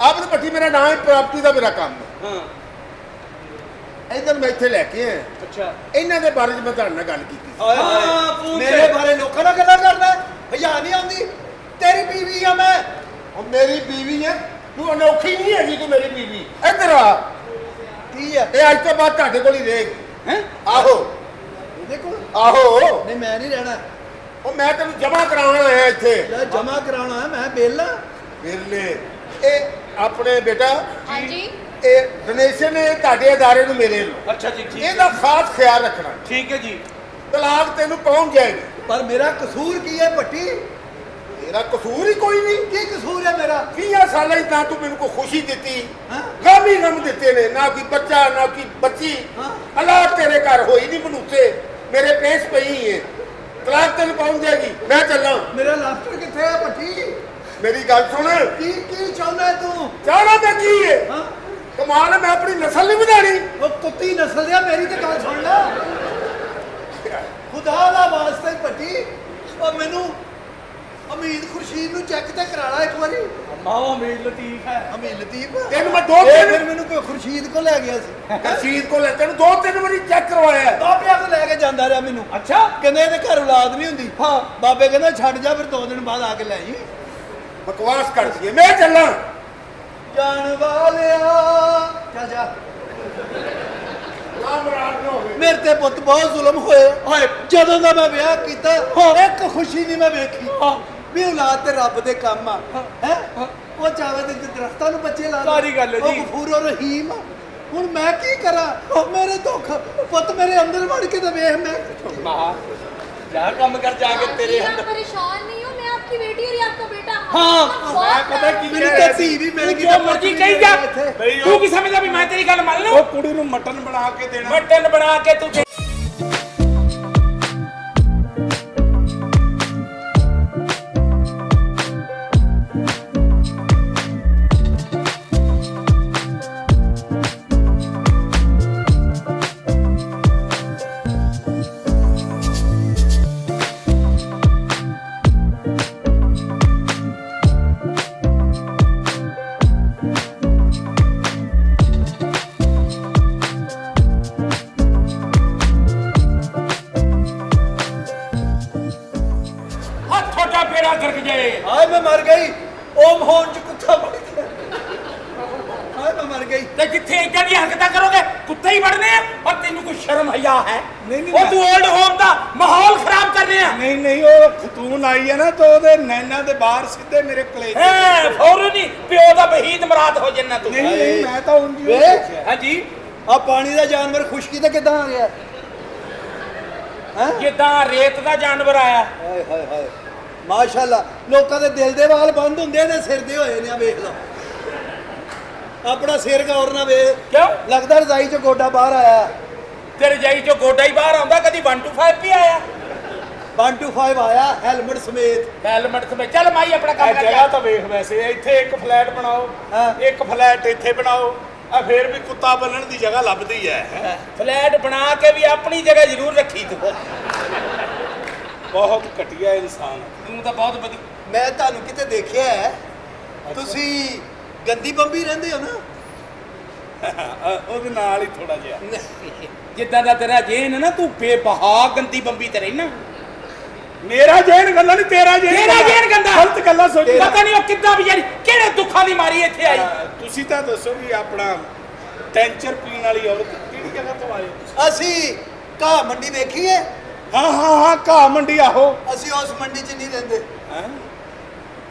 ਆਪਣੀ ਭੱਟੀ ਮੇਰਾ ਨਾਮ ਹੈ, ਪ੍ਰਾਪਰਟੀ ਦਾ ਮੇਰਾ ਕੰਮ ਹੈ। ਹਾਂ ਇਧਰ ਮੈਂ ਇੱਥੇ ਲੈ ਕੇ ਆਇਆ। ਅੱਛਾ ਇਹਨਾਂ ਦੇ ਬਾਰੇ 'ਚ ਮੈਂ ਤੁਹਾਡੇ ਨਾਲ ਗੱਲ ਕੀਤੀ। ਹਾਂ ਮੇਰੇ ਬਾਰੇ ਲੋਕਾਂ ਨਾਲ ਗੱਲਾਂ ਕਰਦਾ ਹਯਾ ਨਹੀਂ ਆਉਂਦੀ। ਤੇਰੀ ਬੀਵੀ ਆ ਮੈਂ। ਉਹ ਮੇਰੀ ਬੀਵੀ ਹੈ, ਤੂੰ ਅਨੋਖੀ ਨਹੀਂ ਹੈਗੀ, ਤੂੰ ਮੇਰੀ ਬੀਵੀ। ਇੱਧਰ ਆ, ਕੀ ਹੈ ਇਹ ਅੱਜ ਤੋਂ ਬਾਅਦ ਤੁਹਾਡੇ ਕੋਲ ਹੀ ਰਹੇਗੀ। ਹੈ ਆਹੋ ਇਹਦੇ ਕੋਲ? ਆਹੋ, ਨਹੀਂ ਮੈਂ ਨਹੀਂ ਰਹਿਣਾ। ਉਹ ਮੈਂ ਤੈਨੂੰ ਜਮਾ ਕਰਾਉਣ ਆਇਆ ਇੱਥੇ। ਲੈ ਜਮਾ ਕਰਾਉਣਾ ਹੈ, ਮੈਂ ਬੇਲਾ। ਬਿਰਲੇ ਇਹ ਆਪਣੇ ਬੇਟਾ ਹਾਂਜੀ ਇਹ ਡੋਨੇਸ਼ਨ ਨੇ ਤੁਹਾਡੇ ਅਦਾਰੇ ਨੂੰ ਮੇਰੇ ਨੂੰ। ਅੱਛਾ ਜੀ ਠੀਕ ਇਹਦਾ ਖਾਸ ਖਿਆਲ ਰੱਖਣਾ। ਠੀਕ ਹੈ ਜੀ। ਤਲਾਕ ਤੈਨੂੰ ਪਹੁੰਚ ਜਾਏਗੀ। ਪਰ ਮੇਰਾ ਕਸੂਰ ਕੀ ਹੈ ਭੱਟੀ? ਤੇਰਾ ਕਸੂਰ ਹੀ ਕੋਈ ਨਹੀਂ। ਕੀ ਕਸੂਰ ਹੈ ਮੇਰਾ? 20 ਸਾਲਾਂ 'ਚ ਨਾ ਤੂੰ ਮੈਨੂੰ ਕੋਈ ਖੁਸ਼ੀ ਦਿੱਤੀ, ਹਾਂ ਗਮ ਹੀ ਗਮ ਦਿੱਤੇ ਨੇ। ਨਾ ਕੋਈ ਬੱਚਾ ਨਾ ਕੋਈ ਬੱਚੀ। ਹਾਂ। ਔਲਾਦ ਤੇਰੇ ਘਰ ਹੋਈ ਨਹੀਂ ਮਨੂਸੇ, ਮੇਰੇ ਪੇਸ਼ ਪਈ ਹੈ। ਤਲਾਕ ਤੈਨੂੰ ਪਹੁੰਚ ਜਾਏਗੀ। ਮੈਂ ਚੱਲਾਂ। ਮੇਰਾ ਲਾਫਟਰ ਕਿੱਥੇ ਹੈ ਭੱਟੀ? ਮੇਰੀ ਗੱਲ ਸੁਣ। ਕੀ ਕੀ ਚਾਹੁੰਦਾ ਤੂੰ? ਚਾਹਣਾ ਤੇ ਕੀ ਹੈ? ਹਾਂ ਕਮਾਲ ਹੈ, ਮੈਂ ਆਪਣੀ ਨਸਲ ਨਹੀਂ ਵਧਾਣੀ। ਉਹ ਕੁੱਤੀ ਨਸਲ ਦਿਆ, ਮੇਰੀ ਤੇ ਗੱਲ ਸੁਣ ਲੈ। ਖੁਦਾ ਦਾ ਵਾਸਤੇ ਭੱਟੀ, ਉਹ ਮੈਨੂੰ ਅਮੀਰ ਖੁਰਸ਼ੀਦ ਨੂੰ ਚੈੱਕ ਤੇ ਕਰਾ ਲਾ ਇੱਕ ਵਾਰੀ। ਮਾਓ ਅਮੀਰ ਲਤੀਫ ਹੈ। ਅਮੀਰ ਲਤੀਫ ਤੈਨੂੰ ਮੈਂ ਇਹ ਫਿਰ 2-3 ਮੈਨੂੰ ਕੋਈ ਖੁਰਸ਼ੀਦ ਕੋ ਲੈ ਗਿਆ ਸੀ। ਰਸ਼ੀਦ ਕੋਲ ਤੈਨੂੰ 2-3 ਵਾਰੀ ਚੈੱਕ ਕਰਵਾਇਆ। ਬਾਬਿਆਂ ਕੋ ਲੈ ਕੇ ਜਾਂਦਾ ਰਿਹਾ ਮੈਨੂੰ। ਅੱਛਾ ਕਹਿੰਦੇ ਇਹਦੇ ਘਰ ਔਲਾਦ ਨਹੀਂ ਹੁੰਦੀ। ਹਾਂ ਬਾਬੇ ਕਹਿੰਦਾ ਛੱਡ ਜਾ, ਫਿਰ 2 ਦਿਨ ਬਾਅਦ ਆ ਕੇ ਲੈ ਜੀ। ਬਕਵਾਸ ਕਰ ਦਈਏ। ਮੈਂ ਚੱਲਾਂ। ਜਾਣ ਵਾਲਿਆ ਚੱਲ ਜਾ। ਨਾ ਮਰਾਦ ਨਾ ਹੋਵੇ। ਮੇਰੇ ਤੇ ਪੁੱਤ ਬਹੁਤ ਜ਼ੁਲਮ ਹੋਏ। ਹਾਏ ਜਦੋਂ ਦਾ ਮੈਂ ਵਿਆਹ ਕੀਤਾ ਇੱਕ ਖੁਸ਼ੀ ਨਹੀਂ ਮੈਂ ਵੇਖੀ ਵੀ ਔਲਾਦ ਤੇ ਰੱਬ ਦੇ ਕੰਮ ਆ। ਹੈ ਉਹ ਚਾਵੇ ਤੇ ਦਰਖਤਾਂ ਨੂੰ ਬੱਚੇ ਲਾ ਸਾਰੀ ਗੱਲ ਹੈ ਜੀ। ਉਹ ਗਫੂਰ ਰਹੀਮ। ਹੁਣ ਮੈਂ ਕੀ ਕਰਾਂ? ਉਹ ਮੇਰੇ ਦੁੱਖ ਪੁੱਤ ਮੇਰੇ ਅੰਦਰ ਵੜ ਕੇ ਤੇ ਵੇਖ। ਮੈਂ ਮਾਂ ਜਾ ਕੰਮ ਕਰ ਜਾ ਕੇ ਤੇਰੇ आप ਅੰਦਰ। परेशान नहीं हो, मैं आपकी बेटी और ये आपका बेटा। हाँ, बहुत मैं पता प्यार की- ਮੈਨੂੰ ਤਾਂ ਧੀ ਵੀ ਮਿਲ ਗਈ। ਜੋ ਮਰਜ਼ੀ ਕਹੀ ਜਾ। ਇੱਥੇ। ਤੂੰ ਕੀ ਸਮਝਦਾ ਵੀ ਮੈਂ ਤੇਰੀ ਗੱਲ ਮੰਨ ਲਵਾਂ? ਉਹ ਕੁੜੀ ਨੂੰ ਮਟਨ ਬਣਾ ਕੇ ਦੇਣਾ। ਮਟਨ ਬਣਾ ਕੇ ਤੂੰ ਹੱਥੋਂ ਫੇਰਾ ਸਰਕ ਜਾਏ। ਹਾਏ ਮੈਂ ਮਰ ਗਈ। ਉਹ ਮੋਹਨ ਚ ਕੁੱਤਾ ਵੜ ਗਿਆ। ਹਾਏ ਮੈਂ ਮਰ ਗਈ। ਤੇ ਜਿੱਥੇ ਇਦਾਂ ਦੀ ਹਰਕਤਾਂ ਕਰੋਗੇ ਕੁੱਤੇ ਹੀ ਵੜਨੇ ਆ। ਔਰ ਤੈਨੂੰ ਕੋਈ ਸ਼ਰਮ ਹਯਾ ਹੈ? ਨਹੀਂ, ਉਹ ਤੂੰ 올ਡ ਹੋਮ ਦਾ ਮਾਹੌਲ ਖਰਾਬ ਕਰ ਰਿਹਾ। ਨਹੀਂ ਨਹੀਂ, ਉਹ ਖਤੂਨ ਆਈ ਹੈ ਨਾ ਤਾਂ ਉਹਦੇ ਨੈਣਾ ਦੇ ਬਾਹਰ ਸਿੱਧੇ ਮੇਰੇ ਕਲੇਜੇ। ਹੈ ਫੌਰਨ ਹੀ ਪਿਓ ਦਾ ਵਹੀਦ ਮਰਾਦ ਹੋ ਜੰਨਾ ਤੂੰ। ਨਹੀਂ ਨਹੀਂ, ਮੈਂ ਤਾਂ ਉਂਝ ਹੀ ਵੇ। ਦੇਖਿਆ। ਹਾਂਜੀ ਆ ਪਾਣੀ ਦਾ ਜਾਨਵਰ ਖੁਸ਼ਕੀ ਤੇ ਕਿੱਦਾਂ ਆ ਗਿਆ? ਹੈ ਜਿੱਦਾਂ ਰੇਤ ਦਾ ਜਾਨਵਰ ਆਇਆ। ਹਾਏ ਹਾਏ ਹਾਏ ਮਾਸ਼ਾਅੱਲਾ। ਲੋਕਾਂ ਦੇ ਦਿਲ ਦੇ ਵਾਲ ਬੰਦ ਹੁੰਦੇ ਨੇ, ਸਿਰ ਦੇ ਹੋਏ ਨੇ। ਆ ਵੇਖ ਲਓ ਆਪਣਾ ਸਿਰ ਗੌਰ ਨਾ ਵੇਖ। ਕਿਉਂ? ਲੱਗਦਾ ਰਜ਼ਾਈ ਚੋਂ ਗੋਡਾ ਬਾਹਰ ਆਇਆ। ਤੇ ਰਜਾਈ ਚੋਂ ਗੋਡਾ ਹੀ ਬਾਹਰ ਆਉਂਦਾ। ਕਦੀ 1 to 5 ਵੀ ਆਇਆ? 1 to 5 ਆਇਆ ਹੈਲਮਟ ਸਮੇਤ। ਹੈਲਮਟ ਸਮੇਤ। ਚੱਲ ਮਾਈ ਆਪਣਾ ਕੰਮ ਇਹ ਕਰ ਜਗ੍ਹਾ ਤਾਂ ਵੇਖ, ਵੈਸੇ ਇੱਥੇ ਇੱਕ ਫਲੈਟ ਬਣਾਓ, ਹਾਂ। ਇੱਕ ਫਲੈਟ ਇੱਥੇ ਬਣਾਓ। ਆ ਫੇਰ ਵੀ ਕੁੱਤਾ ਬੰਨਣ ਦੀ ਜਗ੍ਹਾ ਲੱਭਦੀ ਹੈ। ਫਲੈਟ ਬਣਾ ਕੇ ਵੀ ਆਪਣੀ ਜਗ੍ਹਾ ਜ਼ਰੂਰ ਰੱਖੀ ਤੂੰ। ਬਹੁਤ ਘਟੀਆ ਇਨਸਾਨ। ਤੂੰ ਤਾਂ ਬਹੁਤ ਵਧੀਆ। ਮੈਂ ਤੁਹਾਨੂੰ ਕਿਤੇ ਦੇਖਿਆ ਹੈ, ਤੁਸੀਂ ਗੰਦੀ ਬੰਬੀ ਰਹਿੰਦੇ ਹੋ ਨਾ? ਉਹਦੇ ਨਾਲ ਹੀ ਥੋੜਾ ਜਿਹਾ। ਜਿੱਦਾਂ ਦਾ ਤੇਰਾ ਜੇਨ ਨਾ, ਤੂੰ ਬੇਬਹਾ ਗੰਦੀ ਬੰਬੀ ਤੇ ਰਹਿਣਾ। ਮੇਰਾ ਜੇਨ ਗੱਲਾਂ ਨਹੀਂ, ਤੇਰਾ ਜੇਨ। ਤੇਰਾ ਜੇਨ ਗੰਦਾ। ਗਲਤ ਗੱਲਾਂ ਸੋਚ। ਪਤਾ ਨਹੀਂ ਉਹ ਕਿੱਦਾਂ ਵਿਚਾਰੀ ਕਿਹੜੇ ਦੁੱਖਾਂ ਦੀ ਮਾਰੀ ਇੱਥੇ ਆਈ। ਤੁਸੀਂ ਤਾਂ ਦੱਸੋ ਵੀ ਆਪਣਾ ਟੈਂਚਰ ਪੀਣ ਵਾਲੀ ਔਰਤ ਕਿਹੜੀ ਜਗ੍ਹਾ ਤੋਂ ਆਏ ਹੋ? ਅਸੀਂ ਘਾਹ ਮੰਡੀ ਵੇਖੀ ਹੈ। ਹਾਂ ਹਾਂ ਹਾਂ, ਘਾਹ ਮੰਡੀ। ਆਹੋ। ਅਸੀਂ ਉਸ ਮੰਡੀ 'ਚ ਨਹੀਂ ਰਹਿੰਦੇ। ਹੈਂ?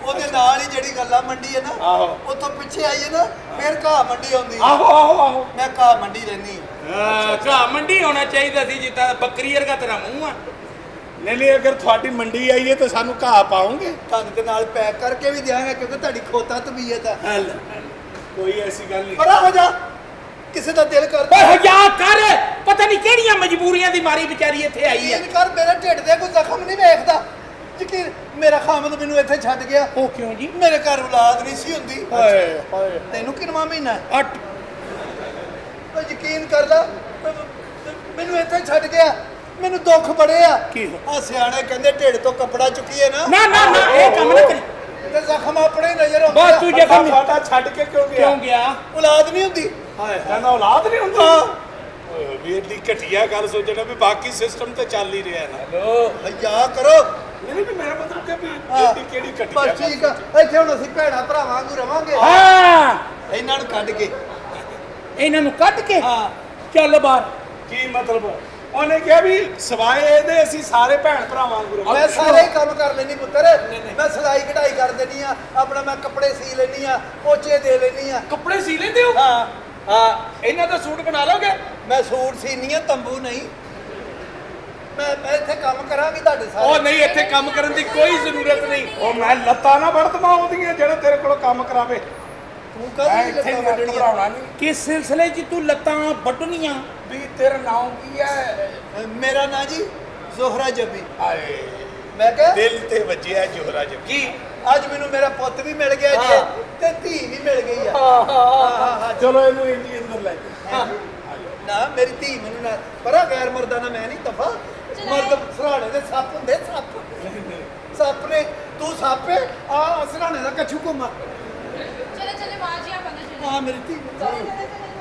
ਉਹਦੇ ਨਾਲ ਹੀ ਜਿਹੜੀ ਗੱਲਾਂ ਮੰਡੀ ਹੈ ਨਾ, ਆਹੋ। ਉੱਥੋਂ ਪਿੱਛੇ ਆਈਏ ਨਾ, ਫਿਰ ਘਾਹ ਮੰਡੀ ਆਉਂਦੀ ਹੈ। ਆਹੋ ਆਹੋ ਆਹੋ। ਮੈਂ ਘਾਹ ਮੰਡੀ ਰਹਿੰਦੀ। ਘਾਹ ਮੰਡੀ ਹੋਣਾ ਚਾਹੀਦਾ ਸੀ, ਜਿੱਦਾਂ ਬੱਕਰੀ ਵਰਗਾ ਤੇਰਾ ਮੂੰਹ ਆ। ਨਹੀਂ ਨਹੀਂ, ਅਗਰ ਤੁਹਾਡੀ ਮੰਡੀ ਆਈ ਹੈ ਤਾਂ ਸਾਨੂੰ ਘਾਹ ਪਾਉਂਗੇ। ਤੁਹਾਨੂੰ ਦੇ ਨਾਲ ਪੈਕ ਕਰਕੇ ਵੀ ਦਿਆਂਗੇ, ਕਿਉਂਕਿ ਤੁਹਾਡੀ ਖੋਤਾ ਤਬੀਅਤ ਹੈ। ਕੋਈ ਐਸੀ ਗੱਲ ਨਹੀਂ। ਪਰ ਹੋ ਜਾ, ਕਿਸੇ ਦਾ ਦਿਲ ਓਏ ਕਰਦਾ ਹਯਾ ਕਰ। ਪਤਾ ਨਹੀਂ ਕਿਹੜੀਆਂ ਮਜਬੂਰੀਆਂ ਦੀ ਮਾਰੀ ਵਿਚਾਰੀ ਇੱਥੇ ਆਈ ਹੈ। ਯਕੀਨ ਕਰ, ਮੇਰੇ ਢਿੱਡ ਦੇ ਕੋਈ ਜ਼ਖਮ ਨਹੀਂ ਵੇਖਦਾ। ਯਕੀਨ, ਮੇਰਾ ਖਾਮਦ ਮੈਨੂੰ ਇੱਥੇ ਛੱਡ ਗਿਆ। ਉਹ ਕਿਉਂ ਜੀ? ਮੇਰੇ ਘਰ ਔਲਾਦ ਨਹੀਂ ਸੀ ਹੁੰਦੀ। ਹਾਏ ਹਾਏ। ਤੈਨੂੰ ਕਿੰਨਵਾਂ ਮਹੀਨਾ ਹੈ? 8। ਓ ਯਕੀਨ ਕਰ ਲਾ, ਮੈਨੂੰ ਇੱਥੇ ਛੱਡ ਗਿਆ। ਮੈਨੂੰ ਦੁੱਖ ਬੜੇ ਆ। ਕੀ? ਆ ਸਿਆਣੇ ਕਹਿੰਦੇ ਢਿੱਡ ਤੋਂ ਕੱਪੜਾ ਚੁੱਕੀਏ ਨਾ। ਨਾ ਨਾ ਨਾ, ਇਹ ਕੰਮ ਨਾ ਕਰੀ। ਤੇ ਜ਼ਖਮ ਆਪਣੇ ਹੀ ਨਜ਼ਰ ਆਉਂਦੇ ਬਸ ਤੂੰ ਆ। ਜ਼ਖਮ ਸਾਡਾ ਛੱਡ ਕੇ ਕਿਉਂ ਗਿਆ ਕਿਉਂ ਗਿਆ? ਔਲਾਦ ਨਹੀਂ ਹੁੰਦੀ। ਹਾਏ ਕਹਿੰਦਾ ਔਲਾਦ ਨਹੀਂ ਹੁੰਦੀ ਹਾਂ ਓਏ ਵੀਰ ਦੀ ਘਟੀਆ ਗੱਲ ਸੋਚਣਾ ਵੀ ਬਾਕੀ ਸਿਸਟਮ ਤੇ ਚੱਲ ਹੀ ਰਿਹਾ ਨਾ ਲੋ ਹਯਾ ਕਰੋ। ਨਹੀਂ ਵੀ ਮੇਰਾ ਮਤਲਬ ਕਿ ਵੀ ਹਾਂ। ਇਹਦੀ ਕਿਹੜੀ ਘਟੀਆ ਬਸ ਗੱਲ? ਠੀਕ ਆ, ਇੱਥੇ ਹੁਣ ਅਸੀਂ ਭੈਣਾਂ ਭਰਾਵਾਂ ਵਾਂਗੂ ਰਵਾਂਗੇ। ਹਾਂ ਇਹਨਾਂ ਨੂੰ ਕੱਢ ਕੇ। ਇਹਨਾਂ ਨੂੰ ਕੱਢ ਕੇ ਹਾਂ ਚੱਲ ਬਾਹਰ। ਕੀ ਮਤਲਬ? ਉਹਨੇ ਕਿਹਾ ਵੀ ਸਵਾਏ ਇਹਦੇ ਅਸੀਂ ਸਾਰੇ ਭੈਣ ਭਰਾਵਾਂ ਵਾਂਗੂ ਮੈਂ ਸਾਰੇ ਹੀ ਕੰਮ ਕਰ ਲੈਣੀ ਪੁੱਤਰ। ਮੈਂ ਸਿਲਾਈ ਕਢਾਈ ਕਰ ਦੇਣੀ ਆ, ਆਪਣਾ ਮੈਂ ਕੱਪੜੇ ਸੀ ਲੈਣੀ ਆ, ਪੋਚੇ ਦੇ ਲੈਣੀ ਆ। ਕੱਪੜੇ ਸੀ ਲੈਂਦੇ ਹੋ? ਹਾਂ ਇਹਨਾਂ ਦਾ ਸੂਟ ਬਣਾ ਲਓਗੇ? ਮੈਂ ਸੂਟ ਸੀਨੀ ਆ, ਤੰਬੂ ਨਹੀਂ। ਮੈਂ ਇੱਥੇ ਕੰਮ ਕਰਾਂਗੀ ਤੁਹਾਡੇ ਸਾਰੇ। ਉਹ ਨਹੀਂ, ਇੱਥੇ ਕੰਮ ਕਰਨ ਦੀ ਕੋਈ ਜ਼ਰੂਰਤ ਨਹੀਂ। ਉਹ ਮੈਂ ਲੱਤਾਂ ਨਾ ਵੜਤਵਾ ਉਹਦੀਆਂ ਜਿਹੜਾ ਤੇਰੇ ਕੋਲ ਕੰਮ ਕਰਾਵੇ ਤੂੰ ਮੈਂ ਕਦੀ ਇੱਥੇ ਲੱਤਾਂ ਨੈਟ ਵੱਢਣੀਆਂ? ਬਣਾਉਣਾ ਨਹੀਂ ਕਿਸ ਸਿਲਸਿਲੇ 'ਚ ਤੂੰ ਲੱਤਾਂ ਵੱਢਣੀਆਂ? ਵੀ ਤੇਰਾ ਨਾਮ ਕੀ ਹੈ? ਮੇਰਾ ਨਾਂ ਜੀ ਜ਼ੋਹਰਾ ਜੱਬੀ। ਹਾਏ ਮੈਂ ਕਿਹਾ ਦਿਲ ਤੇ ਵੱਜਿਆ ਜੋਹਰਾ ਜੀ ਕੀ ਅੱਜ ਮੈਨੂੰ ਮੇਰਾ ਪੁੱਤ ਵੀ ਮਿਲ ਗਿਆ ਜੀ ਹਾਂ। ਤੇ ਧੀ ਵੀ ਮਿਲ ਗਈ ਆ। ਹਾਂ ਚਲੋ ਇਹਨੂੰ ਇੰਡੀ ਅੰਦਰ ਲੈ ਹਾਂ। ਨਾ ਮੇਰੀ ਧੀ ਮੈਨੂੰ ਨਾ ਪਰਾ ਗੈਰ ਮਰਦਾਨਾ ਮੈਂ ਨਹੀਂ ਦਫਾ। ਮਰਦ ਸਰਾਣੇ ਦੇ ਸੱਪ ਹੁੰਦੇ, ਸੱਪ ਨੇ। ਤੂੰ ਸੱਪ ਹੈ ਆ ਸਰਾਣੇ ਦਾ ਕੱਛੂ ਘੁੰਮਾ। चले चले बाजी आप अंदर चले ਹਾਂ ਮੇਰੀ ਧੀ। चले चले चले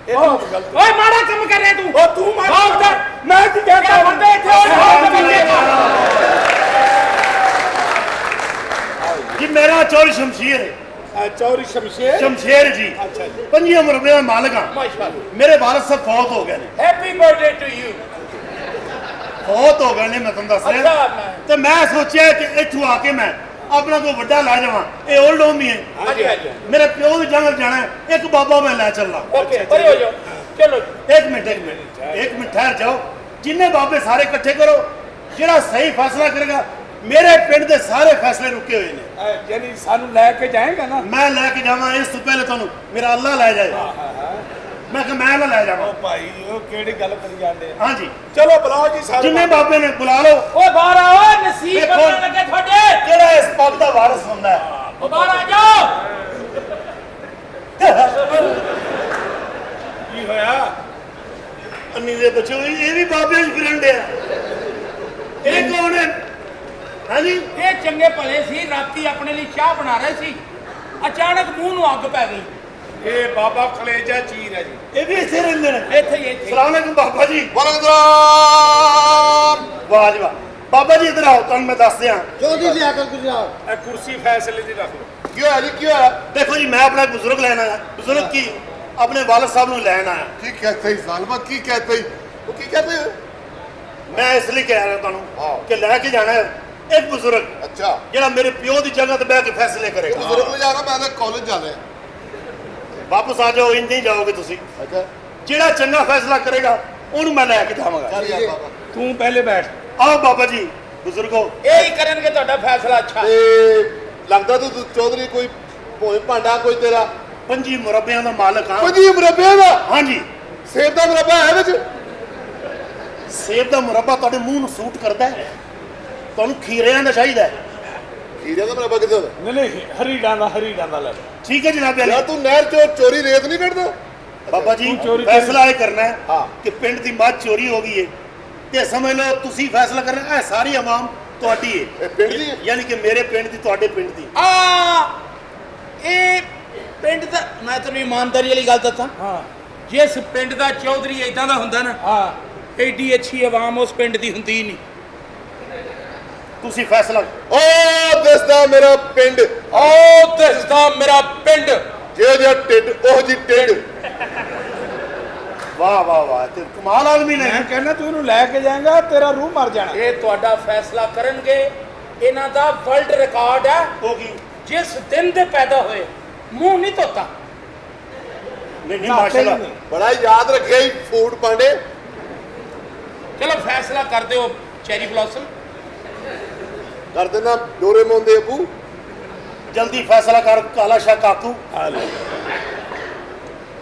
ਇਹ ਤਾਂ ਗਲਤ ਓਏ ਮਾੜਾ ਕੰਮ ਕਰ ਰਿਹਾ ਤੂੰ। ਉਹ ਤੂੰ ਮਾਰ ਭਾਗ ਜਾ। ਮੈਂ ਕੀ ਕਹਿਤਾ ਬੰਦੇ ਇੱਥੇ ਓਏ ਬੰਦੇ जी मेरा चौरी शमशेर है। ਚੌਰੀ ਸ਼ਮਸ਼ੇਰ शमशेर जी अच्छा जी। 5 मुरबे का मालिक हाँ। ਮਾਸ਼ਾਅੱਲਾ। मेरे वालिद साहब फौत हो गए ने। Happy birthday to you. फौत हो गए ने मैं तुम दस अच्छा, रहा मैं- तो मैं सोचा कि इथों आके मैं अपना कोई बड़ा लै जावा। ये ओल्ड होम ही है। ਹਾਂਜੀ ਹਾਂਜੀ मेरे प्यो की जंगल जाना है, एक बाबा मैं लै चलना। ਓਕੇ ਪਰੇ ਹੋ ਜਾਓ। ਚਲੋ एक मिनट ठहर जाओ। जिन्ने बाबे सारे इकट्ठे करो, जेड़ा सही फैसला करेगा। मेरे पिंड दे सारे फैसले रुके हुए ने। ਯਾਨੀ ਸਾਨੂੰ ਲੈ ਕੇ ਜਾਏਗਾ ਨਾ मैं लैके जावा इस तो पहले तुहानू मेरा अल्लाह लै जाए। मैं कहा मैं ना लै जावा। ਉਹ ਭਾਈ ਉਹ ਕਿਹੜੀ ਗੱਲ ਕਰੀ ਜਾਂਦੇ ਆ? हाँ जी ਚਲੋ ਬੁਲਾਓ ਜੀ ਸਾਰੇ जिन्ने बाबे ने बुला लो। ਓਏ ਬਾਹਰ ਆਓ, ਨਸੀਬ ਦੇਖੋ। ਬਦਲਣ ਲੱਗੇ ਤੁਹਾਡੇ। ਕਿਹੜਾ ਇਸ ਪੱਗ ਦਾ ਵਾਰਿਸ ਹੁੰਦਾ ਹੈ? ਉਹ ਬਾਹਰ ਆ ਜਾਓ। ਕੀ ਹੋਇਆ? ਅੰਨੀ ਦੇ ਬੱਚੋ ਇਹ ਵੀ ਬਾਬੇ ਚ ਫਿਰਨ ਡਿਆ। ਇਹ ਕੌਣ ਹੈ? ਹਾਂਜੀ ਇਹ ਚੰਗੇ ਭਲੇ ਸੀ, ਰਾਤੀ ਆਪਣੇ ਲਈ ਚਾਹ ਬਣਾ ਰਹੇ ਸੀ, ਅਚਾਨਕ ਮੂੰਹ ਨੂੰ ਅੱਗ ਪੈ ਗਈ। ਇਹ ਬਾਬਾ ਖਲੇਜਾ ਚੀਰ ਹੈ ਜੀ ਇਹ ਵੀ ਇੱਥੇ ਰਹਿੰਦੇ ਨੇ। ਇੱਥੇ ਹੀ ਇੱਥੇ। ਸਲਾਮ ਅਲੈਕੁਮ ਬਾਬਾ ਜੀ। ਵਾਲੇਕੁਮ ਵਾਹ ਜੀ ਵਾਹ। ਬਾਬਾ ਜੀ ਇੱਧਰ ਆਓ, ਤੁਹਾਨੂੰ ਮੈਂ ਦੱਸ ਦਿਆਂ। ਚੌਧਰੀ ਲਿਆ ਕਰ ਗੁਜਰਾਤ। ਇਹ ਕੁਰਸੀ ਫੈਸਲੇ ਦੀ ਰੱਖ ਲਓ ਕੀ ਹੋਇਆ ਜੀ ਕੀ ਹੋਇਆ ਦੇਖੋ ਜੀ, ਮੈਂ ਆਪਣਾ ਬਜ਼ੁਰਗ ਲੈਣ ਆਇਆ। ਬਜ਼ੁਰਗ ਕੀ ਆਪਣੇ ਵਾਲਿਦ ਸਾਹਿਬ ਨੂੰ ਲੈਣ ਆਇਆ। ਕੀ ਕਹਤੇ ਹੀ ਜ਼ਾਲਮਾ ਕੀ ਕਹਤੇ ਹੀ ਉਹ ਕੀ ਕਹਤੇ ਹੈ ਮੈਂ ਇਸ ਲਈ ਕਹਿ ਰਿਹਾ ਤੁਹਾਨੂੰ ਹਾਂ। ਕਿ ਲੈ ਕੇ ਜਾਣਾ ਹੈ ਇੱਕ ਬਜ਼ੁਰਗ, ਅੱਛਾ ਜਿਹੜਾ ਮੇਰੇ ਪਿਓ ਦੀ ਜਗ੍ਹਾ ਤੇ ਬਹਿ ਕੇ ਫੈਸਲੇ ਕਰੇਗਾ। ਬਜ਼ੁਰਗ ਲੈ ਜਾਣਾ ਮੈਂ ਤਾਂ ਕਾਲਜ ਜਾਣਾ ਹੈ ਵਾਪਸ ਆ ਜਾਓ, ਇੰਜ ਨਹੀਂ ਜਾਓਗੇ ਤੁਸੀਂ। ਅੱਛਾ ਜਿਹੜਾ ਚੰਗਾ ਫੈਸਲਾ ਕਰੇਗਾ ਉਹਨੂੰ ਮੈਂ ਲੈ ਕੇ ਜਾਵਾਂਗਾ। ਚੱਲ ਯਾਰ ਬਾਬਾ ਤੂੰ ਪਹਿਲੇ ਬੈਠ ਆਓ ਬਾਬਾ ਜੀ, ਬਜ਼ੁਰਗੋ। ਇਹ ਹੀ ਕਰਨਗੇ ਤੁਹਾਡਾ ਫੈਸਲਾ। ਅੱਛਾ ਤੇ ਲੱਗਦਾ ਤੂੰ ਚੌਧਰੀ ਕੋਈ ਭੋਏ ਭਾਂਡਾ ਕੋਈ ਤੇਰਾ 5 ਮੁਰੱਬਿਆਂ ਦਾ ਮਾਲਕ ਹਾਂ। 5 ਮੁਰੱਬੇ ਦਾ ਹਾਂਜੀ। ਸੇਬ ਦਾ ਮੁਰੱਬਾ ਹੈ ਵਿੱਚ ਸੇਬ ਦਾ ਮੁਰੱਬਾ ਤੁਹਾਡੇ ਮੂੰਹ ਨੂੰ ਸੂਟ ਕਰਦਾ ਹੈ? ਤੁਹਾਨੂੰ ਖੀਰਿਆਂ ਦਾ ਚਾਹੀਦਾ ਹੈ? ਖੀਰੇ ਦਾ ਮੁਰੱਬਾ ਕਿੱਥੇ ਹੁੰਦਾ ਨਹੀਂ ਨਹੀਂ ਹਰੀ ਡਾਂਦਾ ਲੈ ਲਓ ਠੀਕ ਹੈ ਜਨਾਬ ਅਲੀ। ਯਾਰ ਤੂੰ ਨਹਿਰ ਚੋਂ ਚੋਰੀ ਰੇਤ ਨਹੀਂ ਕੱਢਦਾ ਬਾਬਾ ਜੀ, ਤੂੰ ਚੋਰੀ ਫੈਸਲਾ ਇਹ ਕਰਨਾ ਹੈ ਹਾਂ। ਕਿ ਪਿੰਡ ਦੀ ਮੱਝ ਚੋਰੀ ਹੋ ਗਈ ਹੈ ਤੇ ਸਮਝ ਲਓ ਤੁਸੀਂ ਫੈਸਲਾ ਕਰਨਾ। ਇਹ ਸਾਰੀ ਆਵਾਮ ਤੁਹਾਡੀ ਹੈ, ਇਹ ਪਿੰਡ ਦੀ ਹੈ? ਯਾਨੀ ਕਿ ਮੇਰੇ ਪਿੰਡ ਦੀ, ਤੁਹਾਡੇ ਪਿੰਡ ਦੀ। ਇਹ ਪਿੰਡ ਦਾ, ਮੈਂ ਤੈਨੂੰ ਇਮਾਨਦਾਰੀ ਵਾਲੀ ਗੱਲ ਦੱਸਾਂ, ਹਾਂ ਜਿਸ ਪਿੰਡ ਦਾ ਚੌਧਰੀ ਇਦਾਂ ਦਾ ਹੁੰਦਾ ਨਾ, ਹਾਂ ਐਡੀ ਅੱਛੀ ਆਵਾਮ ਉਸ ਪਿੰਡ ਦੀ ਹੁੰਦੀ ਹੀ ਨਹੀਂ। ਤੁਸੀਂ ਫੈਸਲਾ ਓ ਦਿਸਦਾ ਮੇਰਾ ਪਿੰਡ ਉਹ ਦਿਸਦਾ ਮੇਰਾ ਪਿੰਡ। ਜੇ ਜਿਹਾ ਢਿੱਡ ਉਹ ਜੀ ਢਿੱਡ ਵਾਹ ਵਾਹ ਵਾਹ, ਤੇ ਕਮਾਲ ਆਦਮੀ ਨੇ। ਮੈਂ ਕਹਿੰਦਾ ਤੂੰ ਇਹਨੂੰ ਲੈ ਕੇ ਜਾਏਗਾ ਤੇਰਾ ਰੂਹ ਮਰ ਜਾਣਾ ਇਹ ਤੁਹਾਡਾ ਫੈਸਲਾ ਕਰਨਗੇ। ਇਹਨਾਂ ਦਾ ਵਰਲਡ ਰਿਕਾਰਡ ਹੈ, ਉਹ ਕੀ? ਜਿਸ ਦਿਨ ਦੇ ਪੈਦਾ ਹੋਏ ਮੂੰਹ ਨਹੀਂ ਧੋਤਾ। ਨਹੀਂ ਨਹੀਂ, ਮਾਸ਼ਾਅੱਲਾ। ਬੜਾ ਯਾਦ ਰੱਖਿਆ ਹੀ ਫੂਡ ਪਾਂਡੇ ਚਲੋ ਫੈਸਲਾ ਕਰ ਦਿਓ ਚੈਰੀ ਬਲੌਸਮ। ਕਰ ਦੇਣਾ ਡੋਰੇਮੋਨ ਦੇ ਅਬੂ ਜਲਦੀ ਫੈਸਲਾ ਕਰ ਕਾਲਾ ਸ਼ਾਹ ਕਾਕੂ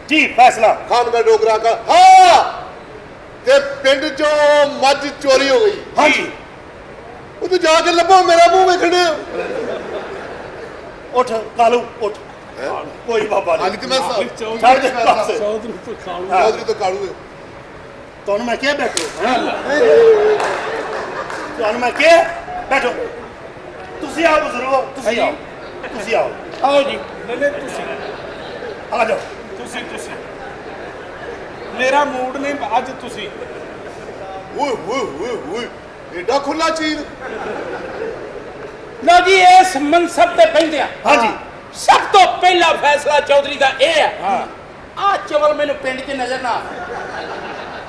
ਜੀ। ਫੈਸਲਾ ਖਾਨ ਮੈਂ ਡੋਗਰਾ ਕਾ ਹਾਂ ਤੇ ਪਿੰਡ ਚੋਂ ਮੱਝ ਚੋਰੀ ਹੋ ਗਈ ਹਾਂਜੀ। ਉਹ ਤੂੰ ਜਾ ਕੇ ਲੱਭੋ ਮੇਰਾ ਮੂੰਹ ਵੇਖਣੇ ਉੱਠ ਕਾਲੂ ਉੱਠ। ਕੋਈ ਬਾਬਾ ਅੱਜ ਨਹੀਂ, ਕਿ ਮੈਂ ਛੱਡ ਦੇ ਪਾਸੇ। ਚੌਧਰੀ ਤੋਂ ਖਾਲੂ ਚੌਧਰੀ ਤੋਂ ਕਾਲੂ ਹੈ ਤੁਹਾਨੂੰ ਮੈਂ ਕਿਹਾ ਬੈਠੋ। ਤੁਹਾਨੂੰ ਮੈਂ ਕਿਹਾ ਬੈਠੋ। ਤੁਸੀਂ ਆਓ ਬਜ਼ੁਰਗੋ, ਤੁਸੀਂ ਆਓ, ਤੁਸੀਂ ਆਓ, ਆਓ ਜੀ। ਨਹੀਂ ਤੁਸੀਂ ਆ ਜਾਓ। ਤੁਸੀਂ ਮੇਰਾ ਮੂਡ ਨਹੀਂ ਅੱਜ ਤੁਸੀਂ ਓਏ ਓਏ ਓਏ ਓਏ ਏਡਾ ਖੁੱਲਾ ਚੀਰ। ਲਓ ਜੀ, ਇਸ ਮਨਸਬ ਤੇ ਬੈਠਿਆ ਹਾਂਜੀ। ਸਭ ਤੋਂ ਪਹਿਲਾ ਫੈਸਲਾ ਚੌਧਰੀ ਦਾ ਇਹ ਹੈ। ਹਾਂ, ਆ ਚਵਲ ਮੈਨੂੰ ਪਿੰਡ 'ਚ ਨਜ਼ਰ ਨਾ ਆਵੇ।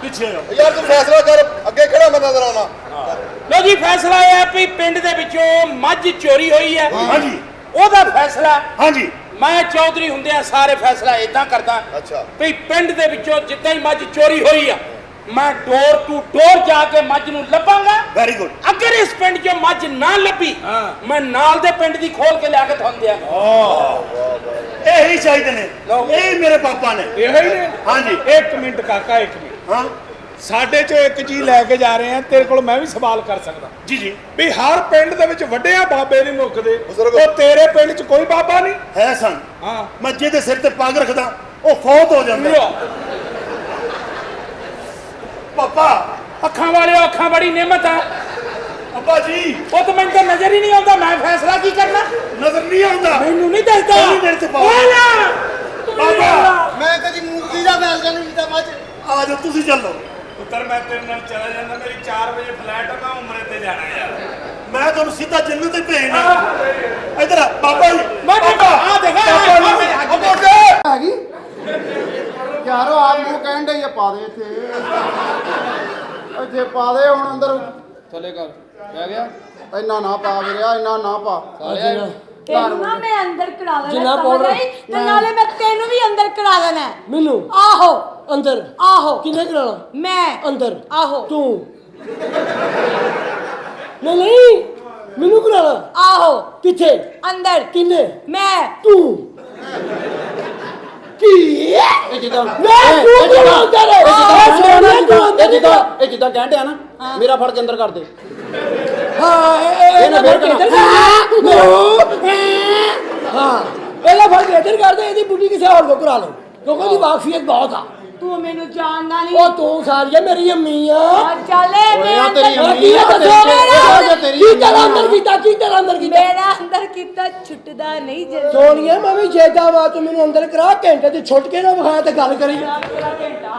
ਪਿੱਛੇ ਆਓ। ਯਾਰ ਤੂੰ ਫੈਸਲਾ ਕਰ, ਅੱਗੇ ਕਿਹੜਾ ਮੈਂ ਨਜ਼ਰ ਆਉਣਾ। ਲਓ ਜੀ, ਫੈਸਲਾ ਇਹ ਹੈ ਵੀ ਪਿੰਡ ਦੇ ਵਿੱਚੋਂ ਮੱਝ ਚੋਰੀ ਹੋਈ ਹੈ। ਹਾਂਜੀ ਉਹਦਾ ਫੈਸਲਾ ਹਾਂਜੀ। ਮੈਂ ਚੌਧਰੀ ਹੁੰਦਿਆਂ ਸਾਰੇ ਫੈਸਲਾ ਇਦਾਂ ਕਰਦਾ ਅੱਛਾ। ਵੀ ਪਿੰਡ ਦੇ ਵਿੱਚੋਂ ਜਿੱਦਾਂ ਹੀ ਮੱਝ ਚੋਰੀ ਹੋਈ ਆ, ਮੈਂ ਡੋਰ ਟੂ ਡੋਰ ਜਾ ਕੇ ਮੱਝ ਨੂੰ ਲੱਭਾਂਗਾ। Very good. ਅਗਰ ਇਸ ਪਿੰਡ 'ਚੋਂ ਮੱਝ ਨਾ ਲੱਭੀ, ਮੈਂ ਨਾਲ ਦੇ ਪਿੰਡ ਦੀ ਖੋਲ ਕੇ ਲਿਆ ਕੇ ਤੁਹਾਨੂੰ ਦਿਆਂਗਾ। ਇਹੀ ਚਾਹੀਦੇ ਨੇ, ਇਹ ਮੇਰੇ ਪਾਪਾ ਨੇ। ਇਹੋ ਹੀ ਨੇ। ਹਾਂਜੀ। ਇੱਕ ਮਿੰਟ ਕਾਕਾ, ਇੱਕ ਮਿੰਟ। ਹਾਂ ਸਾਡੇ ਚੋਂ ਇੱਕ ਚੀਜ਼ ਲੈ ਕੇ ਜਾ ਰਹੇ ਆ, ਤੇਰੇ ਕੋਲ ਮੈਂ ਵੀ ਸਵਾਲ ਕਰ ਸਕਦਾ ਜੀ ਜੀ। ਵੀ ਹਰ ਪਿੰਡ ਦੇ ਵਿੱਚ ਵੱਡਿਆਂ ਬਾਬੇ ਨਹੀਂ ਮੁੱਕਦੇ, ਬਜ਼ੁਰਗ। ਉਹ ਤੇਰੇ ਪਿੰਡ 'ਚ ਕੋਈ ਬਾਬਾ ਨਹੀਂ? ਹੈ ਸਨ। ਹਾਂ। ਮੈਂ ਜਿਹਦੇ ਸਿਰ ਤੇ ਪੱਗ ਰੱਖਦਾ ਉਹ ਫੌਤ ਹੋ ਜਾਂਦਾ। ਪਾਪਾ। ਅੱਖਾਂ ਵਾਲਿਓ, ਅੱਖਾਂ ਬੜੀ ਨਿਮਤ ਆ। ਅੱਬਾ ਜੀ। ਉਹ ਤਾਂ ਮੈਨੂੰ ਤਾਂ ਨਜ਼ਰ ਹੀ ਨਹੀਂ ਆਉਂਦਾ, ਮੈਂ ਫੈਸਲਾ ਕੀ ਕਰਨਾ? ਨਜ਼ਰ ਨਹੀਂ ਆਉਂਦਾ। ਮੈਨੂੰ ਨਹੀਂ ਦੱਸਦਾ। ਨਹੀਂ ਮੇਰੇ ਤੇ ਪਾਓ। ਬਾਬਾ ਮੈਂ ਕਦੀ ਮੂਰਤੀ ਦਾ ਫੈਸਲਾ ਨਹੀਂ ਕੀਤਾ ਮੱਝ। ਆ ਜਾਓ, ਤੁਸੀਂ ਚੱਲੋ। ਪੁੱਤਰ ਮੈਂ ਤੇਰੇ ਨਾਲ ਚਲਾ ਜਾਂਦਾ, ਮੇਰੀ 4 ਵਜੇ ਫਲੈਟ ਆ, ਮੈਂ ਉਮਰੇ ਤੇ ਜਾਣਾ ਯਾਰ। ਮੈਂ ਤੁਹਾਨੂੰ ਸਿੱਧਾ ਜੰਨਤ ਤੇ ਭੇਜਣਾ। ਇਧਰ ਆ ਬਾਬਾ ਜੀ। ਆ ਦੇਖਾ ਹੈਗੀ ਯਾਰੋ ਆਪ ਨੂੰ ਕਹਿਣ ਦੇ ਪਾ ਦੇ ਇੱਥੇ ਪਾ ਦੇ ਹੁਣ ਅੰਦਰ ਥੱਲੇ ਕਰ ਰਹਿ ਗਿਆ ਇੰਨਾ ਨਾ ਪਾ ਵੀਰਿਆ, ਇੰਨਾ ਨਾ ਪਾ। ਤੈਨੂੰ ਨਾ ਮੈਂ ਅੰਦਰ ਕਰਾ ਦੇਣਾ, ਜਿੰਨਾ ਸਮਝ ਪਾਊਡਰ- ਆਈ? ਤੇ ਨਾਲੇ ਮੈਂ ਤੈਨੂੰ ਵੀ ਅੰਦਰ ਕਰਾ ਦੇਣਾ ਹੈ। ਮੈਨੂੰ ਆਹੋ ਅੰਦਰ ਆਹੋ ਕਿੰਨੇ ਕਰਾਣਾ ਮੈਂ ਅੰਦਰ ਆਹੋ ਤੂੰ ਨਹੀਂ ਨਹੀਂ ਮੈਨੂੰ ਕਰਾਣਾ ਆਹੋ ਕਿੱਥੇ ਅੰਦਰ ਕਿੰਨੇ ਮੈਂ ਤੂੰ ਕੀ ਇਹ ਜਿੱਦਾਂ ਮੈਂ ਤੂੰ ਕਿਉਂ ਅੰਦਰ ਹੈ ਤੂੰ ਅੰਦਰ ਇਹ ਜਿੱਦਾਂ ਕਹਿੰਦੇ ਆ ਨਾ, ਮੇਰਾ ਫੜ ਕੇ ਅੰਦਰ ਕਰ ਦੇ। ਹਾਂ ਇਹਨੇ ਫੜ ਕੇ ਇੱਧਰ ਹਾਂ ਇਹਨੇ ਫੜ ਕੇ ਇੱਧਰ ਕਰ ਦੇ। ਇਹਦੀ ਬੁੱਢੀ ਕਿਸੇ ਹੋਰ ਕੋ ਕਰਾ ਲਓ ਕਿਉਂਕਿ ਉਹਦੀ ਵਾਕਫੀਅਤ ਬਹੁਤ ਆ। ਤੂੰ ਮੈਨੂੰ ਜਾਣਦਾ ਨਹੀਂ। ਉਹ ਤੂੰ ਸਾਰੀਆ ਮੇਰੀ ਅੰਮੀ ਆ। ਚੱਲੇ ਓਏ ਤੇਰੀ ਮੈਂ ਅੰਮੀ ਕੀ ਆ, ਦੱਸੋ ਤੇਰੀ ਕੀ ਤੇਰਾ ਅੰਦਰ ਕੀਤਾ ਕੀ ਤੇਰਾ ਅੰਦਰ ਕੀਤਾ ਮੇਰਾ ਅੰਦਰ ਕੀਤਾ ਛੁੱਟਦਾ ਨਹੀਂ ਜੇ ਸੋਨੀਆ ਮੈਂ ਵੀ ਜੇਦਾ ਵਾ ਤੂੰ ਮੈਨੂੰ ਅੰਦਰ ਕਰਾ ਘੰਟੇ ਤੇ ਛੁੱਟ ਕੇ ਨਾ ਵਿਖਾਇਆ ਤੇ ਗੱਲ ਕਰੀ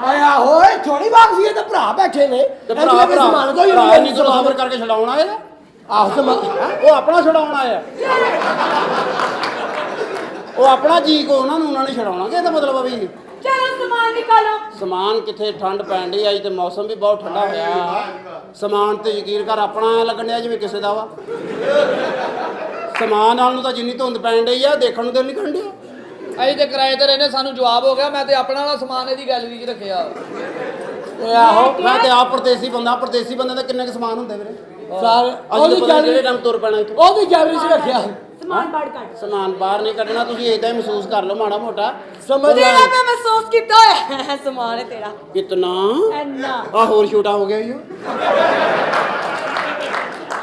ਆਇਆ ਹੋਏ ਥੋੜੀ ਵਾਕਫੀਅਤ ਤੇ ਭਰਾ ਬੈਠੇ ਨੇ ਤੇ ਭਰਾ ਸਮਾਨ ਤੋਂ ਹੀ ਭਰਾ ਨਹੀਂ ਤੂੰ ਸਬਰ ਕਰਕੇ ਛਡਾਉਣਾ ਹੈ। ਆਹ ਸਮਾਨ ਉਹ ਆਪਣਾ ਛਡਾਉਣਾ ਆ, ਉਹ ਆਪਣਾ ਜੀ ਕੋ ਉਹਨਾਂ ਨੇ ਛਡਾਉਣਾ ਕਿ ਇਹਦਾ ਮਤਲਬ ਆ ਵੀ ਚਲੋ ਸਮਾਨ ਨਿਕਾਲੋ। ਸਮਾਨ ਕਿੱਥੇ, ਠੰਡ ਪੈਣ ਡਈ ਅੱਜ ਤੇ ਮੌਸਮ ਵੀ ਬਹੁਤ ਠੰਡਾ ਹੋਇਆ। ਸਮਾਨ ਤੇ ਯਕੀਨ ਕਰ, ਆਪਣਾ ਲੱਗਣ ਡਿਆ ਜਿਵੇਂ ਕਿਸੇ ਦਾ ਵਾ। ਸਮਾਨ ਨਾਲ ਨੂੰ ਤਾਂ ਜਿੰਨੀ ਧੁੰਦ ਪੈਣ ਡਈ ਆ, ਦੇਖਣ ਨੂੰ ਤੇ ਨਹੀਂ ਕੰਡਿਆ। ਅਸੀਂ ਤੇ ਕਿਰਾਏ ਤੇ ਰਹਿੰਦੇ, ਸਾਨੂੰ ਜਵਾਬ ਹੋ ਗਿਆ। ਮੈਂ ਤੇ ਆਪਣਾ ਵਾਲਾ ਸਮਾਨ ਇਹਦੀ ਗੈਲਰੀ 'ਚ ਰੱਖਿਆ। ਆਹੋ ਮੈਂ ਤੇ ਆਪ ਪਰਦੇਸੀ ਬੰਦਾ, ਪਰਦੇਸੀ ਬੰਦੇ ਦਾ ਕਿੰਨੇ ਕੁ ਸਮਾਨ ਹੁੰਦੇ ਵੀਰੇ? ਸਾਰੇ ਅੱਜ ਕਿਹੜੇ ਟਾਈਮ ਤੁਰ ਪੈਣਾ ਇੱਥੋਂ। ਉਹਦੀ ਗੈਲਰੀ 'ਚ ਰੱਖਿਆ ਸਮਾਨ ਬਾੜ ਕੱਢ। ਸਮਾਨ ਬਾਹਰ ਨਹੀਂ ਕੱਢਣਾ, ਤੁਸੀਂ ਏਦਾਂ ਹੀ ਮਹਿਸੂਸ ਕਰ ਲਓ ਮਾੜਾ ਮੋਟਾ। ਸਮਝ ਤੇਰਾ ਮੈਂ ਮਹਿਸੂਸ ਕੀਤਾ ਹੋਇਆ ਸਮਾਨ ਹੈ ਤੇਰਾ ਕਿਤਨਾ ਇੰਨਾ। ਆ ਹੋਰ ਛੋਟਾ ਹੋ ਗਿਆ ਈ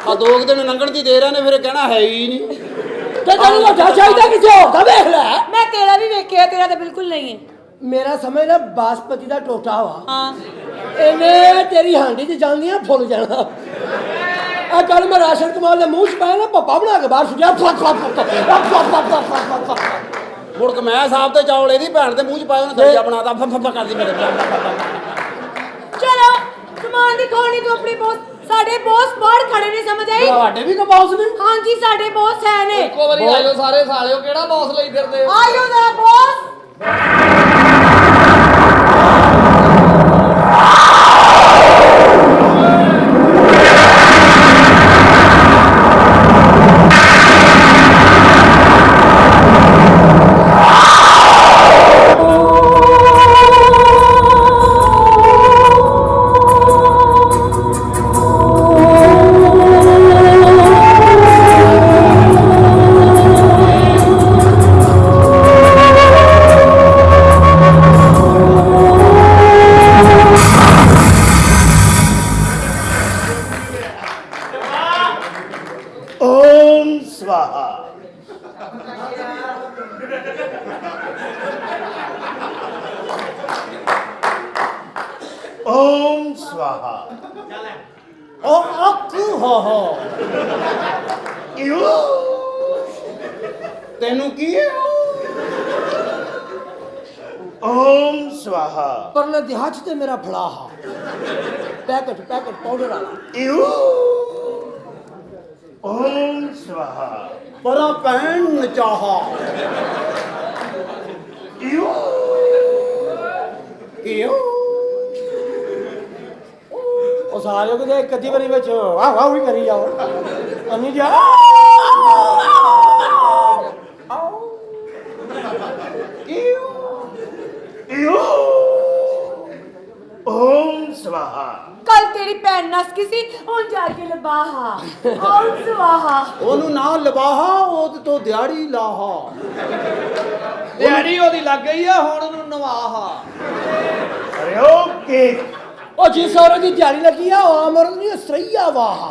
ਆ 2 ਦਿਨ ਲੰਘਣ ਦੀ ਦੇਰ ਆ ਨੇ, ਫਿਰ ਕਹਿਣਾ ਹੈ ਹੀ ਨਹੀਂ। ਤੇ ਤੈਨੂੰ ਵੱਡਾ ਚਾਹੀਦਾ ਕਿਸੇ ਹੋਰ ਦਾ ਵੇਖ ਲੈ। ਮੈਂ ਤੇਰਾ ਵੀ ਵੇਖਿਆ, ਤੇਰਾ ਤਾਂ ਬਿਲਕੁਲ ਨਹੀਂ ਹੈ। ਮੇਰਾ ਸਮਝ ਲੈ ਬਾਸਪਤੀ ਦਾ ਟੋਟਾ ਵਾ, ਹਾਂ ਇਹਨੇ ਤੇਰੀ ਹਾਂਡੀ 'ਚ ਜਾਂਦੀਆਂ ਫੁੱਲ ਜਾਣਾ। ਆ ਕੱਲ ਮੈਂ ਰਾਸ਼ਨ ਕਮਾਲ ਦੇ ਮੂੰਹ 'ਚ ਪਾਇਆ ਨਾ, ਪੱਪਾ ਬਣਾ ਕੇ ਬਾਹਰ ਸੁੱਟਿਆ। ਮੁੜ ਕੇ ਮੈਂ ਸਾਹਿਬ ਤੇ ਚੌਲ ਇਹਦੀ ਭੈਣ ਦੇ ਮੂੰਹ 'ਚ ਪਾਇਆ, ਉਹਨੇ ਦਰਜਾ ਬਣਾਤਾ ਫੱਫਾ ਕਰਦੀ ਮੇਰੇ। ਚਲੋ ਸਮਾਨ ਦੀ ਖੋਣੀ ਤੂੰ ਆਪਣੀ ਬੋਸ। ਸਾਡੇ ਬੋਸ ਬਾਹਰ ਖੜੇ ਨੇ, ਸਮਝ ਆਈ? ਤੁਹਾਡੇ ਵੀ ਕਬਾਉਸ ਨੇ? ਹਾਂਜੀ ਸਾਡੇ ਬੋਸ ਹੈ ਨੇ। ਇੱਕੋ ਵਾਰੀ ਆਇਓ ਸਾਰੇ ਸਾਲਿਓ, ਕਿਹੜਾ ਬੌਸ ਲਈ ਫਿਰਦੇ ਹੋ? ਆਇਓ ਜਰਾ ਬੋਸ। ਓਮ ਸਵਾਹਾ। ਓਮ ਸਵਾਹਾ। ਓ ਅੱਖ ਹੋ ਤੈਨੂੰ ਕੀ ਹੈ ओम स्वाहा ਪਰਲੇ ਦੇ ਹੱਥ ਤੇ ਮੇਰਾ ਫਲਾਹਾ ਪੈਕਟ ਪਾਊਡਰ ਵਾਲਾ ओम स्वाहा ਪਰਾਂ ਪੈਣ ਨਚਾਹਾ ਕਿਉਂ ਉਹ ਸਾਰੇ ਕਿਤੇ ਕਦੀ ਵਾਰੀ ਵਿੱਚ ਵਾਹ ਵਾਹ ਵੀ ਕਰੀ ਜਾਓ ਅੰਨੀ ਜਾ ओम स्वाहा ਕੱਲ ਤੇਰੀ ਭੈਣ ਨਸ ਗਈ ਸੀ ਹੁਣ ਜਾ ਕੇ ਲਬਾਹਾ ਓਮ ਸਵਾਹਾ ਉਹਨੂੰ ਨਾ ਲਵਾਹਾ ਉਹ ਤੋਂ ਦਿਹਾੜੀ ਲਾਹਾ ਦਿਹਾੜੀ ਉਹਦੀ ਲੱਗ ਗਈ ਆ ਹੁਣ ਉਹਨੂੰ ਨਵਾਹਾ अरे ओके ਉਹ ਜਿਸ ਔਰਤ ਦੀ ਦਿਹਾੜੀ ਲੱਗੀ ਆ ਉਹ ਅਮਰ ਨਹੀਂ ਸਰੀਆ ਵਾਹਾ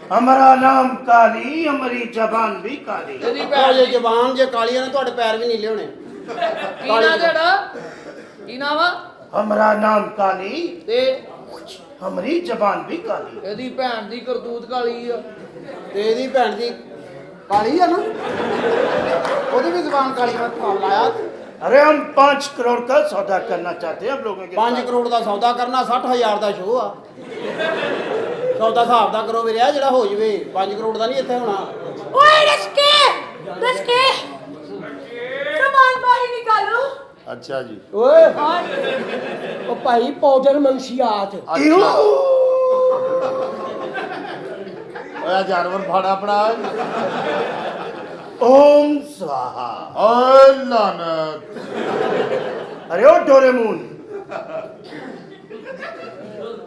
हमारा नाम काली हमारी जबान भी काली ਇਹਦੀ ਭੈਣ ਜੇ ਜ਼ਬਾਨ ਜੇ ਕਾਲੀ ਆ ਨਾ ਤੁਹਾਡੇ ਪੈਰ ਵੀ ਨੀਲੇ ਹੋਣੇ ਕੀ ਨਾਂ ਤੇਰਾ ਕੀ ਨਾਮ ਆ हमारा नाम काली ਤੇ हमारी जबान भी काली ਇਹਦੀ ਭੈਣ ਦੀ ਕਰਤੂਤ ਕਾਲੀ ਆ ਤੇ ਇਹਦੀ ਭੈਣ ਦੀ ਕਾਲੀ ਆ ਨਾ ਉਹਦੀ ਵੀ ਜ਼ਬਾਨ ਕਾਲੀ ਮੈਂ ਖਾਣ ਲਾਇਆ अरे हम 5 करोड़ का सौदा करना चाहते हैं आप लोगों के 5 ਕਰੋੜ ਦਾ ਸੌਦਾ ਕਰਨਾ 60000 ਦਾ ਸ਼ੋਅ ਆ ਸੌਦਾ ਹਿਸਾਬ ਦਾ ਕਰੋ ਵੀਰਿਆ ਜਿਹੜਾ ਹੋ ਜਵੇ 5 ਕਰੋੜ ਦਾ ਨਹੀਂ ਇੱਥੇ ਹੋਣਾ ਓਏ ਰਸਕੇ ਸਮਾਨ ਬਾਹਰ ਨਿਕਾਲੋ अच्छा जी ਓਏ ਉਹ ਭਾਈ ਪਾਊਡਰ ਮੰਸ਼ੀਆਤ ओए जानवर फाड़ा पड़ा ओम स्वाहा ओए लानत अरे ओ डोरेमोन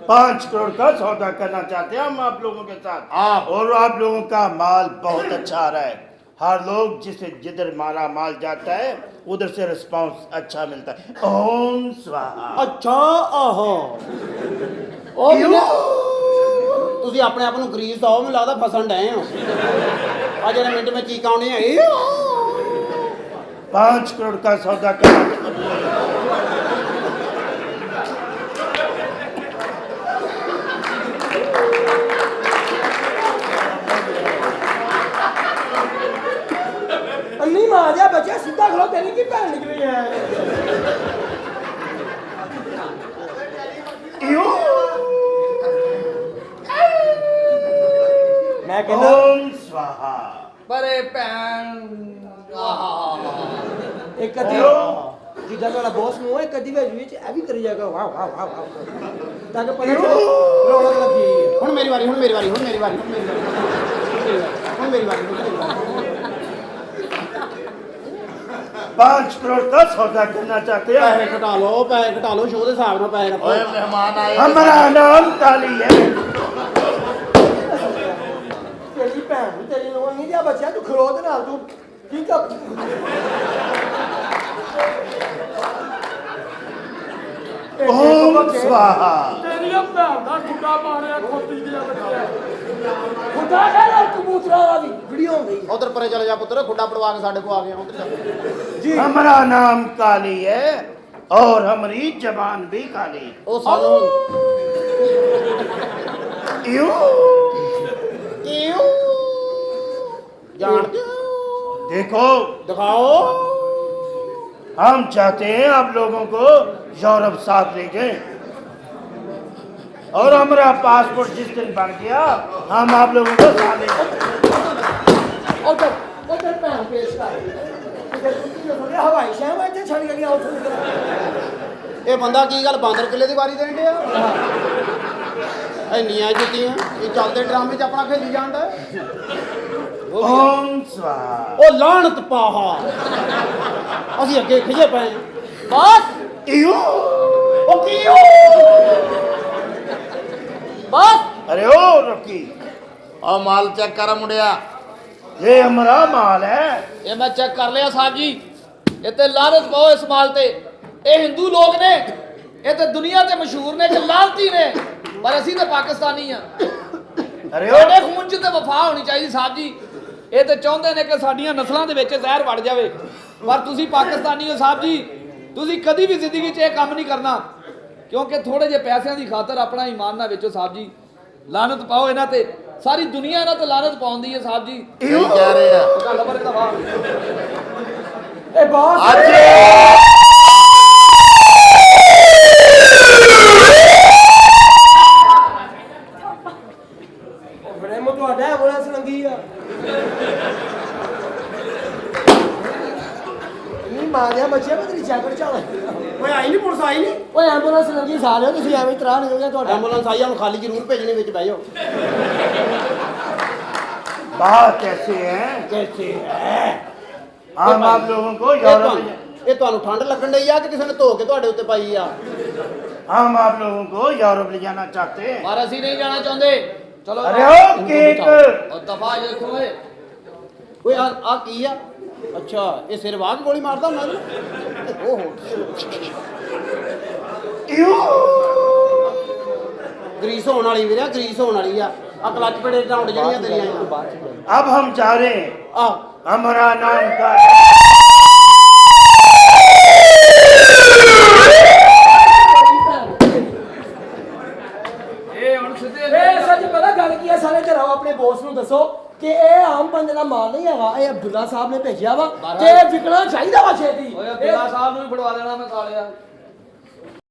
5 करोड़ का सौदा करना चाहते हैं हम आप लोगों के साथ आप। और आप लोगों का माल बहुत अच्छा आ रहा है हर लोग जिसे जिधर मारा माल जाता है उधर से रिस्पांस अच्छा मिलता है ओम स्वाहा ਅੱਛਾ ਆਹੋ ਉਹ ਕਿਹਨੇ ਤੁਸੀਂ ਆਪਣੇ ਆਪ ਨੂੰ ਗਰੀਸ ਆਓ ਮੈਨੂੰ ਲੱਗਦਾ ਫਸਣ ਡਏ ਹੋ ਆ ਜਿਹੜੇ ਮਿੰਟ ਵਿੱਚ ਚੀਕਾਂ ਆਉਣੇ ਆ 5 करोड़ का सौदा करना ਅੰਨੀ ਮਾਰ ਜਾ ਬੱਚਾ ਸਿੱਧਾ ਖਲੋ ਤੇਰੀ ਕੀ ਭੈਣ ਨਿਕਲੀ ਹੈ ਮੈਂ ਕਹਿੰਦਾ ओम स्वाहा ਪਰ ਇਹ ਭੈਣ ਆਹਾ ਇੱਕ ਅੱਧੀ ਜਿੱਦਾਂ ਤੁਹਾਡਾ ਬੌਸ ਨੂੰ ਇੱਕ ਅੱਧੀ ਵਿੱਚ ਇਹ ਵੀ ਕਰੀ ਜਾਗਾ ਵਾਹ ਵਾਹ ਵਾਹ ਵਾਹ ਤਾਂ ਕਿ ਪਤਾ ਰੌਣਕ ਲੱਗੀ ਹੁਣ ਮੇਰੀ ਵਾਰੀ ਹੁਣ ਮੇਰੀ ਵਾਰੀ ਹੁਣ ਮੇਰੀ ਵਾਰੀ ਹੁਣ ਮੇਰੀ ਵਾਰੀ ਹੁਣ ਮੇਰੀ ਵਾਰੀ ਹੁਣ ਮੇਰੀ ਵਾਰੀ 5 करोड़ का सौदा करना चाहते ਪੈਸੇ हैं ਘਟਾ ਲਓ ਸ਼ੋਅ ਦੇ ਹਿਸਾਬ ਨਾਲ ਪੈਸੇ ਰੱਖੋ ओए मेहमान आए हमारा नाम काली है ਤੇਰੀ ਭੈਣ ਨੂੰ ਤੇਰੀ ਨੂੰ ਨਹੀਂ ਜਾ ਬੱਚਿਆ ਤੂੰ ਖਲੋ ਦੇ ਨਾਲ ਤੂੰ ਠੀਕ ਆ ओम स्वाहा ਤੇਰੀਆਂ ਭੈਣ ਦਾ ਠੁੱਡਾ ਮਾਰਿਆ ਖੋਤੀ ਦੀਆਂ ਬੱਚਿਆ ਖੁੱਡਾ ਕਹਿੰਦਾ ਕਬੂਤਰਾਂ ਦਾ ਵੀ ਵੀਡੀਓ ਹੁੰਦੀ ਉਧਰ ਪਰੇ ਚਲੇ ਜਾ ਪੁੱਤਰ ਖੁੱਡਾ ਪੜਵਾ ਕੇ ਸਾਡੇ ਕੋ ਆ ਗਿਆ ਉਧਰ ਜੀ हमारा नाम काली है और हमारी जबान भी काली ਉਹ ਸਾਨੂੰ क्यों ਕਿਉਂ ਜਾਣਦੇ ਹੋ? देखो ਦਿਖਾਓ हम चाहते हैं आप लोगों को यूरोप साथ ले जाए और हमारा पासपोर्ट जिस दिन बन गया हम आप लोगों को साथ ले जाएंगे। ਉਧਰ ਭੈਣ ਪੇਸ਼ ਕਰ ਹਵਾਈ ਸ਼ਹਿਰ ਇੱਥੇ ਛੱਡ ਕੇ ਗਿਆ ਉੱਥੇ ਇਹ ਬੰਦਾ ਕੀ ਗੱਲ ਬਾਂਦਰ ਕਿਲੇ ਦੀ ਵਾਰੀ ਦੇਣ ਡਿਆ ਇੰਨੀਆਂ ਜੁੱਤੀਆਂ ਇਹ ਚੱਲਦੇ ਡਰਾਮੇ 'ਚ ਆਪਣਾ ਖੇਲੀ ਜਾਂਦਾ ओम स्वाहा ਉਹ ਲਾਹਨਤ ਪਾਹਾ ਅਸੀਂ ਅੱਗੇ ਖਿਜੇ ਪਏ ਬਸ क्यों ਉਹ ਕੀ ਹੋ ਬਸ अरे ओ रॉकी और माल चेक कर मुंडिया ये हमारा माल है ਇਹ ਮੈਂ ਚੈੱਕ ਕਰ ਲਿਆ ਸਾਹਿਬ ਜੀ ਇਹ ਤੇ ਲਾਨਤ ਪਾਓ ਇਸ ਮਾਲ ਤੇ ਇਹ ਹਿੰਦੂ ਲੋਕ ਨੇ ਇਹ ਤੇ ਦੁਨੀਆ ਤੇ ਮਸ਼ਹੂਰ ਨੇ ਕਿ ਲਾਲਤੀ ਨੇ ਪਰ ਅਸੀਂ ਤੇ ਪਾਕਿਸਤਾਨੀ ਆ अरे ਸਾਡੇ ओ ਖੂਨ 'ਚ ਤੇ ਵਫਾ ਹੋਣੀ ਚਾਹੀਦੀ ਸਾਹਿਬ ਜੀ ਇਹ ਤੇ ਚਾਹੁੰਦੇ ਨੇ ਕਿ ਸਾਡੀਆਂ ਨਸਲਾਂ ਦੇ ਵਿੱਚ ਜ਼ਹਿਰ ਵੜ ਜਾਵੇ ਪਰ ਤੁਸੀਂ ਪਾਕਿਸਤਾਨੀ ਹੋ ਸਾਹਿਬ ਜੀ ਤੁਸੀਂ ਕਦੀ ਵੀ ਜ਼ਿੰਦਗੀ 'ਚ ਇਹ ਕੰਮ ਨਹੀਂ ਕਰਨਾ ਕਿਉਂਕਿ ਥੋੜੇ ਜਿਹੇ ਪੈਸਿਆਂ ਦੀ ਖਾਤਰ ਆਪਣਾ ਈਮਾਨ ਨਾ ਵੇਚੋ ਸਾਹਿਬ ਜੀ ਲਾਨਤ ਪਾਓ ਇਹਨਾਂ ਤੇ ਸਾਰੀ ਦੁਨੀਆ ਨਾਲ ਤੇ ਲਾਨਤ ਪਾਉਂਦੀ ਹੈ ਸਾਹਿਬ ਜੀ। ਸਹੀ ਕਹਿ ਰਹੇ ਆ। ਗੱਲ ਪਰ ਦਫਾ ਇਹ ਬੌਸ ਅੱਜ ਬੜੇ ਮੋ ਤੁਹਾਡਾ ਐਂਬੂਲੈਂਸ ਲੰਗੀ ਆ ਨਹੀਂ ਮਾਰਿਆ ਬੱਚੇ ਬਦਰੀ ਚਾਕਰ ਚਾਲ ਓਏ ਆਈ ਨਹੀਂ ਪੁਲਿਸ ਆਈ ਨਹੀਂ ਓਏ ਐਂਬੂਲੈਂਸ ਲੰਗੀ ਸਾਲਿਓ ਤੁਸੀਂ ਐਵੇਂ ਤਰਾ ਨਿਕਲ ਗਿਆ ਤੁਹਾਡਾ ਐਂਬੂਲੈਂਸ ਆਈ ਹੁਣ ਖਾਲੀ ਜ਼ਰੂਰ ਭੇਜਣੇ ਵਿੱਚ ਬਹਿ ਜਾਓ बात कैसे है? कैसे है हम आप लोगों को यूरोप ਇਹ ਤੁਹਾਨੂੰ ਠੰਡ ਲੱਗਣ ਡਈ ਆ ਕਿ ਕਿਸੇ ਨੇ ਧੋ ਕੇ ਤੁਹਾਡੇ ਉੱਤੇ ਪਾਈ ਆ हम आप लोगों को यूरोप ले जाना चाहते हैं। ਪਰ ਅਸੀਂ ਨਹੀਂ ਜਾਣਾ ਚਾਹੁੰਦੇ। ਚਲੋ अरे ओ केक ਉਹ दफा देखो ਓਏ। ਓਏ ਆ ਕੀ ਆ ਅੱਛਾ ਇਹ ਸਿਰ ਵਾਹ ਕੇ ਗੋਲੀ ਮਾਰਦਾ ਹੁੰਦਾ ਨਾ ਓਹੋ ਗਰੀਸ ਹੋਣ ਵਾਲੀ ਵੀਰੇ ਗਰੀਸ ਹੋਣ ਵਾਲੀ ਆ ਕਲਚ ਪੜੇ ਡਾਉਂਡ ਜਿਹੜੀਆਂ ਤੇਰੀਆਂ अब हम चाह रहे हैं ਆ हमारा नाम का ਇਹ ਹੁਣ ਸਿੱਧੇ ਇਹ ਸੱਚ ਪਤਾ ਗੱਲ ਕੀ ਹੈ ਸਾਰੇ ਘਰ ਆਓ ਆਪਣੇ ਬੌਸ ਨੂੰ ਦੱਸੋ ਕਿ ਇਹ ਆਮ ਬੰਦੇ ਦਾ ਮਾਲ ਨਹੀਂ ਹੈਗਾ ਇਹ ਅਬਦੁੱਲਾ ਸਾਹਿਬ ਨੇ ਭੇਜਿਆ ਵਾ ਤੇ ਇਹ ਵਿਕਣਾ ਚਾਹੀਦਾ ਵਾ ਛੇਤੀ ਓਏ ਅਬਦੁੱਲਾ ਸਾਹਿਬ ਨੂੰ ਵੀ ਫੜਵਾ ਦੇਣਾ ਮੈਂ ਸਾਲਿਆ।